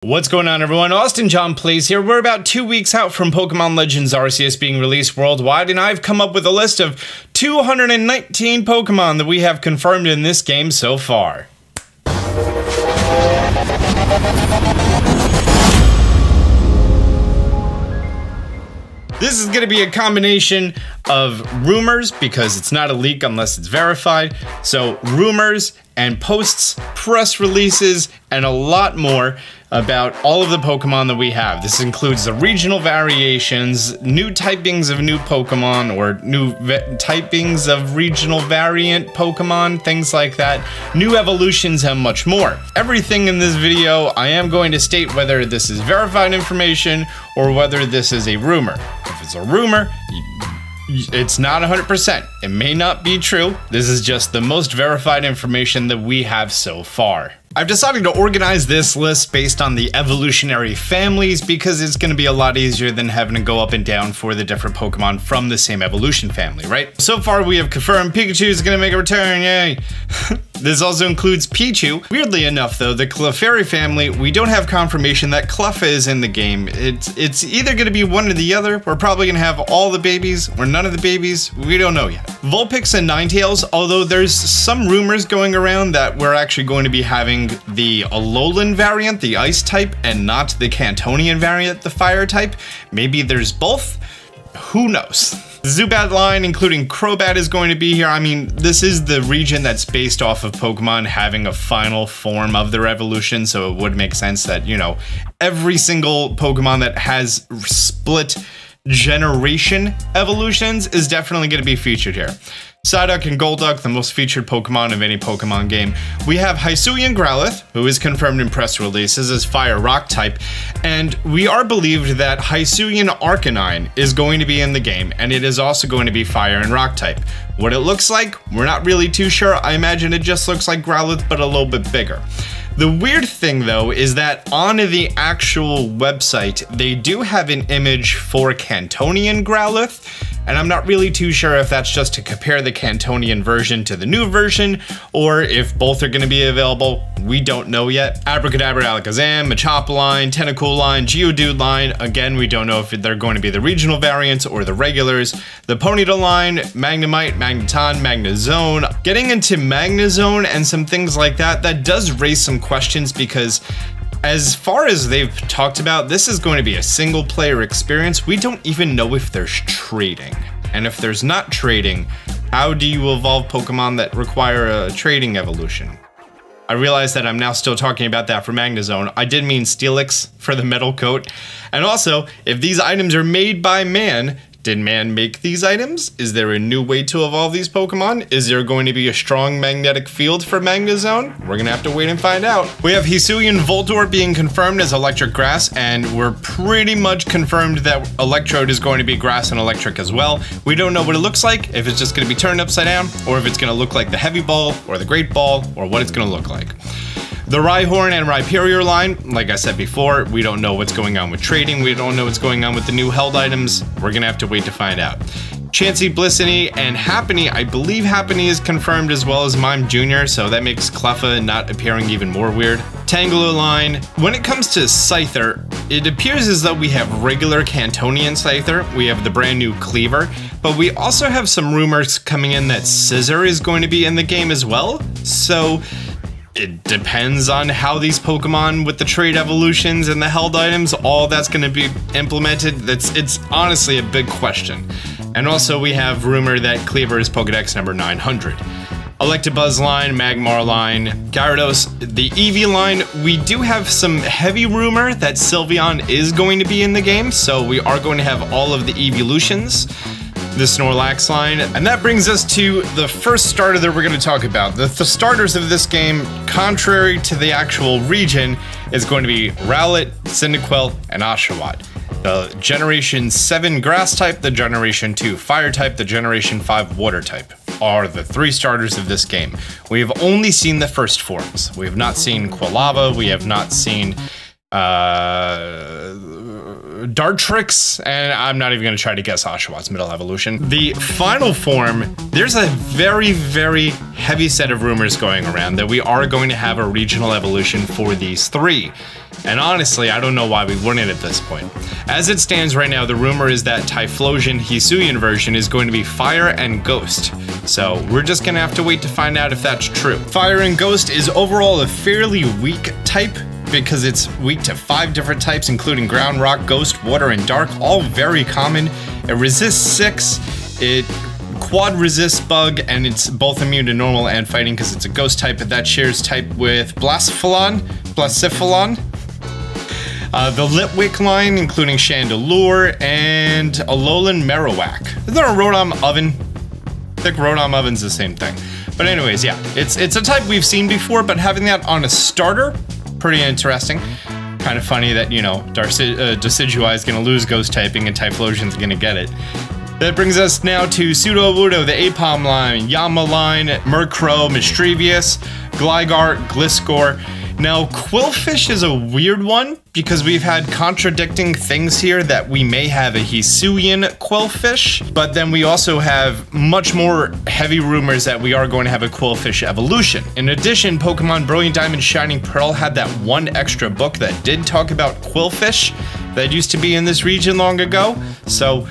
What's going on, everyone? Austin John Plays here. We're about 2 weeks out from Pokemon Legends Arceus being released worldwide, and I've come up with a list of 219 Pokemon that we have confirmed in this game so far. This is going to be a combination of rumors, because it's not a leak unless it's verified. So rumors and posts, press releases, and a lot more about all of the Pokemon that we have. This includes the regional variations, new typings of new Pokemon, or new typings of regional variant Pokemon, things like that, new evolutions, and much more. Everything in this video, I am going to state whether this is verified information or whether this is a rumor. If it's a rumor, it's not 100%. It may not be true. This is just the most verified information that we have so far. I've decided to organize this list based on the evolutionary families because it's going to be a lot easier than having to go up and down for the different Pokemon from the same evolution family, right? So far we have confirmed Pikachu is going to make a return, yay! This also includes Pichu. Weirdly enough though, the Clefairy family, we don't have confirmation that Cleffa is in the game. It's either going to be one or the other. We're probably going to have all the babies or none of the babies. We don't know yet. Vulpix and Ninetales, although there's some rumors going around that we're actually going to be having the Alolan variant, the Ice type, and not the Cantonian variant, the Fire type. Maybe there's both. Who knows? The Zubat line, including Crobat, is going to be here. I mean, this is the region that's based off of Pokemon having a final form of their evolution, so it would make sense that, you know, every single Pokemon that has split generation evolutions is definitely going to be featured here. Psyduck and Golduck, the most featured Pokemon of any Pokemon game. We have Hisuian Growlithe, who is confirmed in press releases as Fire Rock type, and we are believed that Hisuian Arcanine is going to be in the game, and it is also going to be Fire and Rock type. What it looks like, we're not really too sure. I imagine it just looks like Growlithe, but a little bit bigger. The weird thing though is that on the actual website, they do have an image for Cantonian Growlithe, and I'm not really too sure if that's just to compare the Cantonian version to the new version, or if both are going to be available. We don't know yet. Abracadabra, Alakazam, Machop line, Tentacool line, Geodude line. Again, we don't know if they're going to be the regional variants or the regulars. The Ponyta line, Magnemite, Magneton, Magnezone. Getting into Magnezone and some things like that, that does raise some questions because as far as they've talked about, this is going to be a single player experience. We don't even know if there's trading. And if there's not trading, how do you evolve Pokemon that require a trading evolution? I realize that I'm now still talking about that for Magnezone. I did mean Steelix for the metal coat. And also, if these items are made by man, did man make these items? Is there a new way to evolve these Pokemon? Is there going to be a strong magnetic field for Magnezone? We're gonna have to wait and find out. We have Hisuian Voltorb being confirmed as Electric Grass, and we're pretty much confirmed that Electrode is going to be Grass and Electric as well. We don't know what it looks like, if it's just gonna be turned upside down, or if it's gonna look like the Heavy Ball, or the Great Ball, or what it's gonna look like. The Rhyhorn and Rhyperior line, like I said before, we don't know what's going on with trading, we don't know what's going on with the new held items, we're gonna have to wait to find out. Chansey, Blissey, and Happiny, I believe Happiny is confirmed as well as Mime Jr., so that makes Cleffa not appearing even more weird. Tangela line. When it comes to Scyther, it appears as though we have regular Cantonian Scyther, we have the brand new Cleaver, but we also have some rumors coming in that Scizor is going to be in the game as well, so it depends on how these Pokemon with the trade evolutions and the held items, all that's going to be implemented. It's honestly a big question. And also we have rumor that Cleaver is Pokedex number 900. Electabuzz line, Magmar line, Gyarados, the Eevee line. We do have some heavy rumor that Sylveon is going to be in the game, so we are going to have all of the evolutions. The Snorlax line, and that brings us to the first starter that we're going to talk about. The starters of this game, contrary to the actual region, is going to be Rowlet, Cyndaquil, and Oshawott. The Generation 7 Grass type, the Generation 2 Fire type, the Generation 5 Water type are the three starters of this game. We have only seen the first forms. We have not seen Quilava, we have not seen Dartrix, and I'm not even going to try to guess Oshawot's middle evolution. The final form, there's a very, very heavy set of rumors going around that we are going to have a regional evolution for these three. And honestly, I don't know why we wouldn't at this point. As it stands right now, the rumor is that Typhlosion Hisuian version is going to be Fire and Ghost. So we're just gonna have to wait to find out if that's true. Fire and Ghost is overall a fairly weak type because it's weak to 5 different types, including Ground, Rock, Ghost, Water, and Dark, all very common. It resists 6, it quad resists Bug, and it's both immune to normal and fighting because it's a Ghost type, but that shares type with Blacephalon. The Litwick line, including Chandelure and Alolan Marowak. Is there a Rotom Oven? I think Rotom Oven's the same thing. But anyways, yeah, it's a type we've seen before, but having that on a starter, pretty interesting. Kind of funny that, you know, Decidueye is going to lose Ghost typing and Typhlosion's going to get it. That brings us now to Sudowoodo, the Aipom line, Yama line, Murkrow, Mischievous, Gligar, Gliscor. Now, Qwilfish is a weird one because we've had contradicting things here that we may have a Hisuian Qwilfish, but then we also have much more heavy rumors that we are going to have a Qwilfish evolution. In addition, Pokemon Brilliant Diamond Shining Pearl had that one extra book that did talk about Qwilfish that used to be in this region long ago, so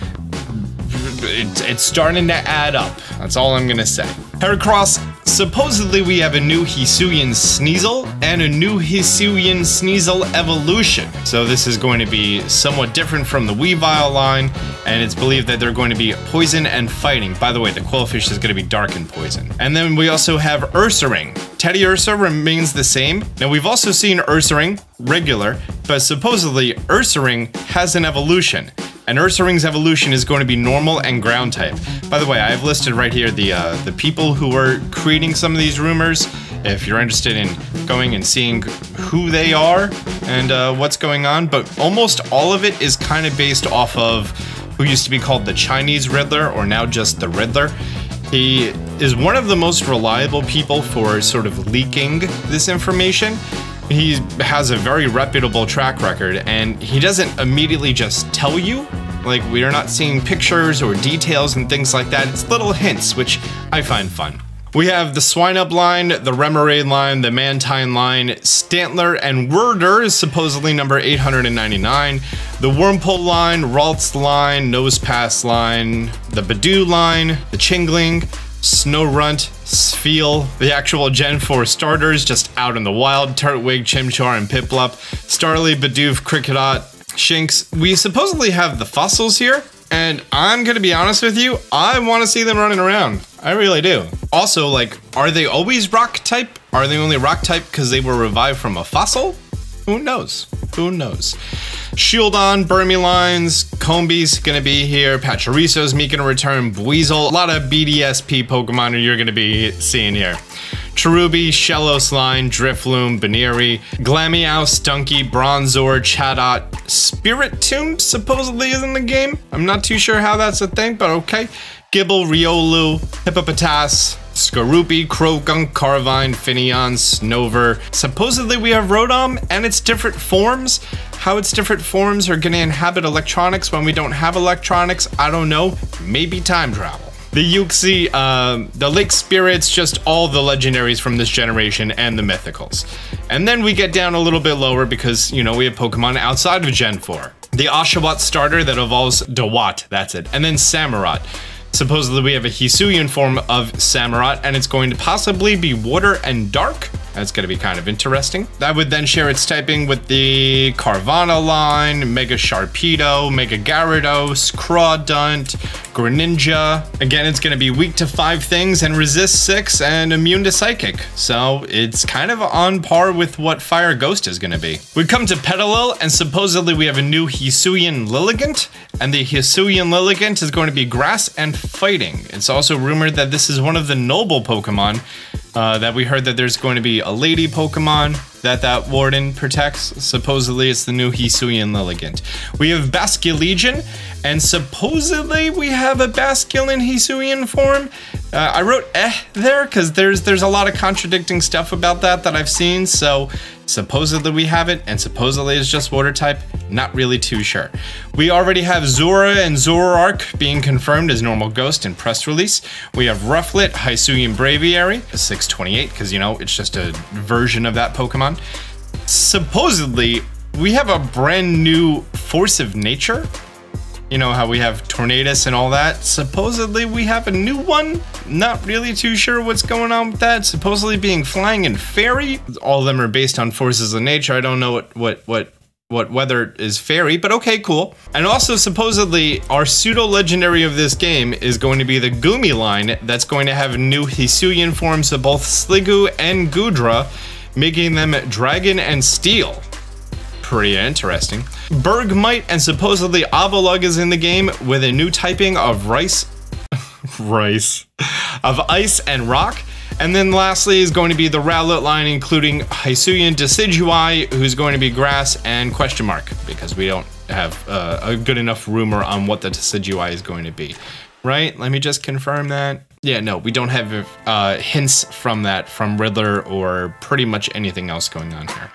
it's starting to add up. That's all I'm gonna say. Heracross, supposedly we have a new Hisuian Sneasel and a new Hisuian Sneasel evolution. So this is going to be somewhat different from the Weavile line, and it's believed that they're going to be poison and fighting. By the way, the Qwilfish is going to be dark and poison. And then we also have Ursaring. Teddiursa remains the same. Now we've also seen Ursaring regular, but supposedly Ursaring has an evolution. And Ursaring's evolution is going to be normal and ground type. By the way, I have listed right here the people who are creating some of these rumors. If you're interested in going and seeing who they are and what's going on, but almost all of it is kind of based off of who used to be called the Chinese Riddler, or now just the Riddler. He is one of the most reliable people for sort of leaking this information. He has a very reputable track record, and he doesn't immediately just tell you. Like, we are not seeing pictures or details and things like that. It's little hints, which I find fun. We have the Swinub line, the Remoraid line, the Mantine line, Stantler and Worder is supposedly number 899, the Wurmple line, Ralts line, Nosepass line, the Badoo line, the Chingling, Snorunt, Spheal, the actual Gen 4 starters just out in the wild, Turtwig, Chimchar, and Piplup, Starly, Bidoof, Kricketot, Shinx. We supposedly have the fossils here, and I'm gonna be honest with you, I want to see them running around. I really do. Also, like, are they always rock type? Are they only rock type because they were revived from a fossil? Who knows? Who knows? Shieldon, Burmilines, Combee's gonna be here, Pachiriso's making a return, Buizel, a lot of BDSP Pokemon you're gonna be seeing here. Cherubi, Shellos line, Drifloon, Baneri, Glameow, Stunky, Bronzor, Chatot, Spiritomb supposedly is in the game. I'm not too sure how that's a thing, but okay. Gibble, Riolu, Hippopotas, Skorupi, Croagunk, Carvine, Finneon, Snover. Supposedly we have Rotom and its different forms. How its different forms are gonna inhabit electronics when we don't have electronics, I don't know. Maybe time travel. The Uxie, the Lake Spirits, just all the legendaries from this generation and the mythicals. And then we get down a little bit lower because, you know, we have Pokemon outside of Gen 4. The Oshawott starter that evolves Dewott, that's it. And then Samurott. Supposedly we have a Hisuian form of Samurott, and it's going to possibly be Water and Dark. That's going to be kind of interesting. That would then share its typing with the Carvanha line, Mega Sharpedo, Mega Gyarados, Crawdaunt, Greninja. Again, it's going to be weak to 5 things and resist 6 and immune to Psychic. So it's kind of on par with what Fire Ghost is going to be. We come to Petilil, and supposedly we have a new Hisuian Lilligant, and the Hisuian Lilligant is going to be Grass and Fighting. It's also rumored that this is one of the noble Pokemon that we heard that there's going to be a lady Pokemon that Warden protects. Supposedly it's the new Hisuian Lilligant. We have Basculegion, and supposedly we have a Basculin Hisuian form. I wrote there because there's a lot of contradicting stuff about that I've seen, so supposedly we have it, and supposedly it's just water type. Not really too sure. We already have Zora and Zoroark being confirmed as normal ghost in press release. We have Rufflet, Hisuian Braviary, 628, because, you know, it's just a version of that Pokemon. Supposedly, we have a brand new Force of Nature. You know how we have Tornadus and all that? Supposedly we have a new one. Not really too sure what's going on with that. Supposedly being Flying and Fairy. All of them are based on forces of nature. I don't know what weather is fairy, but okay, cool. And also supposedly our pseudo-legendary of this game is going to be the Goomy line that's going to have new Hisuian forms of both Sliggoo and Goodra, making them Dragon and Steel. Pretty interesting. Bergmite and supposedly Avalugg is in the game with a new typing of Ice and Rock. And then lastly is going to be the Rowlet line, including Hisuian Decidueye, who's going to be Grass and question mark, because we don't have a good enough rumor on what the Decidueye is going to be. Right? Let me just confirm that. Yeah, no, we don't have hints from that from Riddler or pretty much anything else going on here.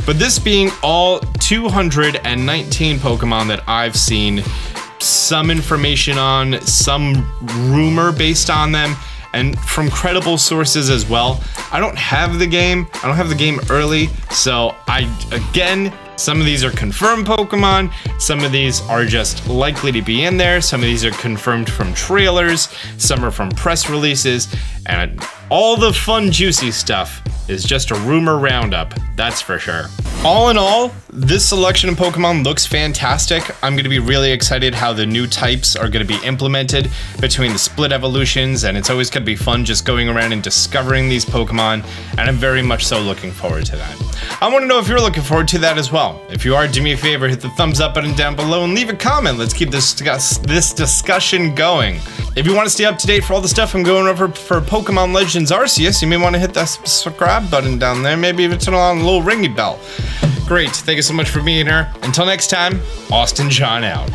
But this being all 219 Pokemon that I've seen some information on, some rumor based on them, and from credible sources as well. I don't have the game. I don't have the game early, so again, some of these are confirmed Pokemon, some of these are just likely to be in there, some of these are confirmed from trailers, some are from press releases, and all the fun, juicy stuff is just a rumor roundup, that's for sure. All in all, this selection of Pokemon looks fantastic. I'm going to be really excited how the new types are going to be implemented between the split evolutions, and it's always going to be fun just going around and discovering these Pokemon, and I'm very much so looking forward to that. I want to know if you're looking forward to that as well. If you are, do me a favor, hit the thumbs up button down below and leave a comment. Let's keep this discussion going. If you want to stay up to date for all the stuff I'm going over for Pokemon Legends Arceus, you may want to hit that subscribe button down there, maybe even turn on the little ringy bell. Great, thank you so much for being here. Until next time, Austin John out.